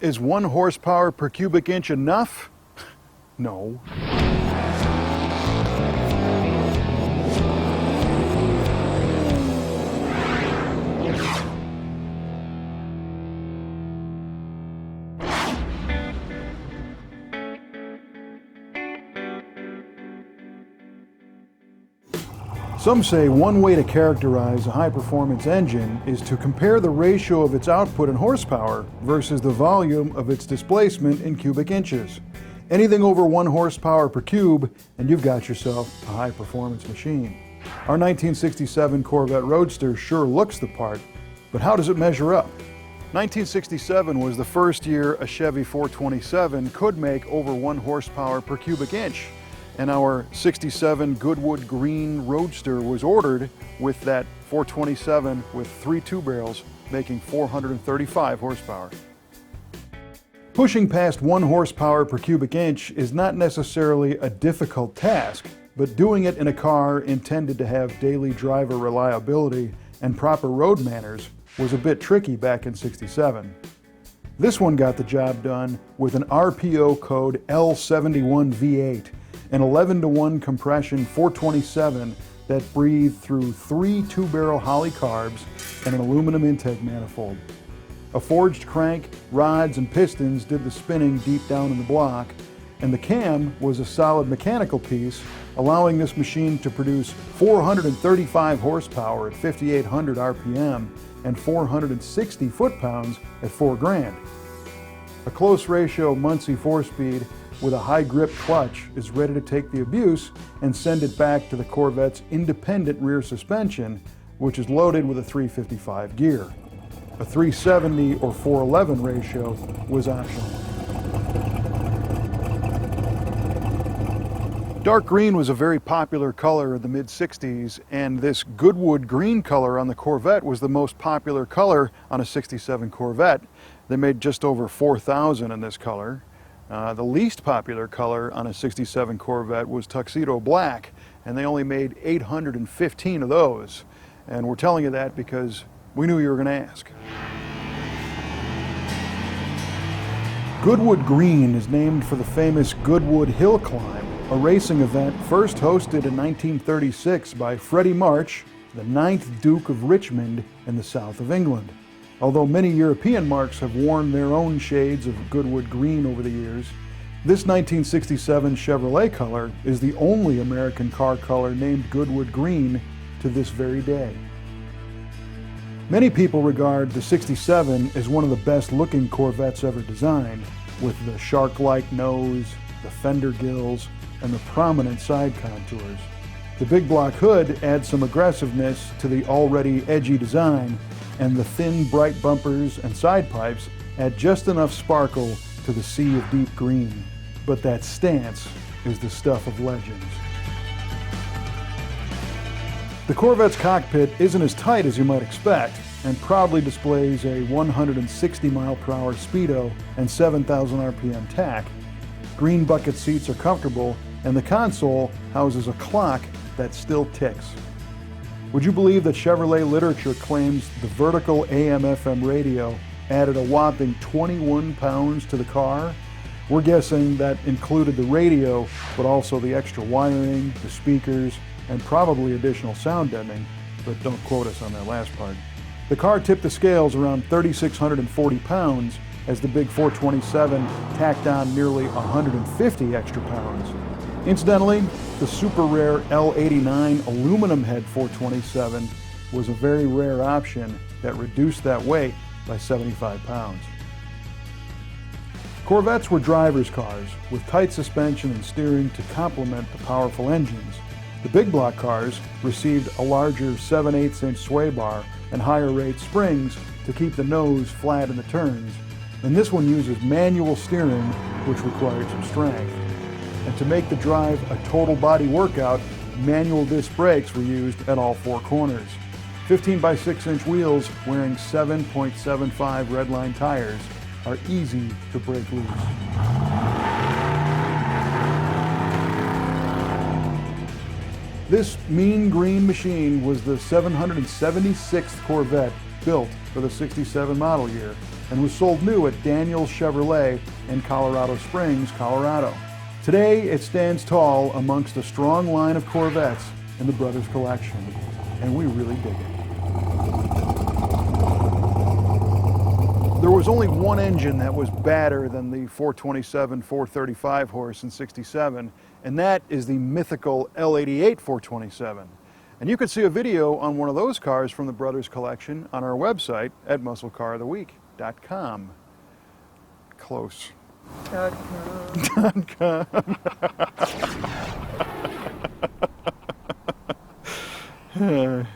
Is 1 horsepower per cubic inch enough? No. Some say one way to characterize a high-performance engine is to compare the ratio of its output in horsepower versus the volume of its displacement in cubic inches. Anything over 1 horsepower per cube, and you've got yourself a high-performance machine. Our 1967 Corvette Roadster sure looks the part, but how does it measure up? 1967 was the first year a Chevy 427 could make over 1 horsepower per cubic inch. And our 67 Goodwood Green Roadster was ordered with that 427 with 3 two-barrels, making 435 horsepower. Pushing past 1 horsepower per cubic inch is not necessarily a difficult task, but doing it in a car intended to have daily driver reliability and proper road manners was a bit tricky back in '67. This one got the job done with an RPO code L71 V8, an 11-to-1 compression 427 that breathed through 3 two-barrel Holley carbs and an aluminum intake manifold. A forged crank, rods, and pistons did the spinning deep down in the block, and the cam was a solid mechanical piece, allowing this machine to produce 435 horsepower at 5,800 RPM and 460 foot-pounds at 4 grand. A close ratio Muncie 4-speed with a high grip clutch is ready to take the abuse and send it back to the Corvette's independent rear suspension, which is loaded with a 355 gear. A 370 or 411 ratio was optional. Dark green was a very popular color in the mid-60s, and this Goodwood Green color on the Corvette was the most popular color on a '67 Corvette. They made just over 4,000 in this color. The least popular color on a '67 Corvette was tuxedo black, and they only made 815 of those. And we're telling you that because we knew you were going to ask. Goodwood Green is named for the famous Goodwood Hill Climb, a racing event first hosted in 1936 by Freddie March, the 9th Duke of Richmond in the south of England. Although many European marques have worn their own shades of Goodwood Green over the years, this 1967 Chevrolet color is the only American car color named Goodwood Green to this very day. Many people regard the '67 as one of the best looking Corvettes ever designed, with the shark-like nose, the fender gills, and the prominent side contours. The big block hood adds some aggressiveness to the already edgy design, and the thin, bright bumpers and side pipes add just enough sparkle to the sea of deep green. But that stance is the stuff of legends. The Corvette's cockpit isn't as tight as you might expect, and proudly displays a 160 mile/hour speedo and 7,000 RPM tack. Green bucket seats are comfortable, and the console houses a clock that still ticks. Would you believe that Chevrolet literature claims the vertical AM/FM radio added a whopping 21 pounds to the car? We're guessing that included the radio, but also the extra wiring, the speakers, and probably additional sound deadening, but don't quote us on that last part. The car tipped the scales around 3,640 pounds as the big 427 tacked on nearly 150 extra pounds. Incidentally, the super rare L89 aluminum head 427 was a very rare option that reduced that weight by 75 pounds. Corvettes were driver's cars with tight suspension and steering to complement the powerful engines. The big block cars received a larger 7/8" sway bar and higher rate springs to keep the nose flat in the turns, and this one uses manual steering, which required some strength. And to make the drive a total body workout, manual disc brakes were used at all 4 corners. 15x6" wheels wearing 7.75 redline tires are easy to break loose. This mean green machine was the 776th Corvette built for the '67 model year, and was sold new at Daniels Chevrolet in Colorado Springs, Colorado. Today, it stands tall amongst a strong line of Corvettes in the brothers' collection, and we really dig it. There was only one engine that was badder than the 427 435 horse in '67, and that is the mythical L88 427. And you can see a video on one of those cars from the brothers' collection on our website at MuscleCarOfTheWeek.com. Close. .com.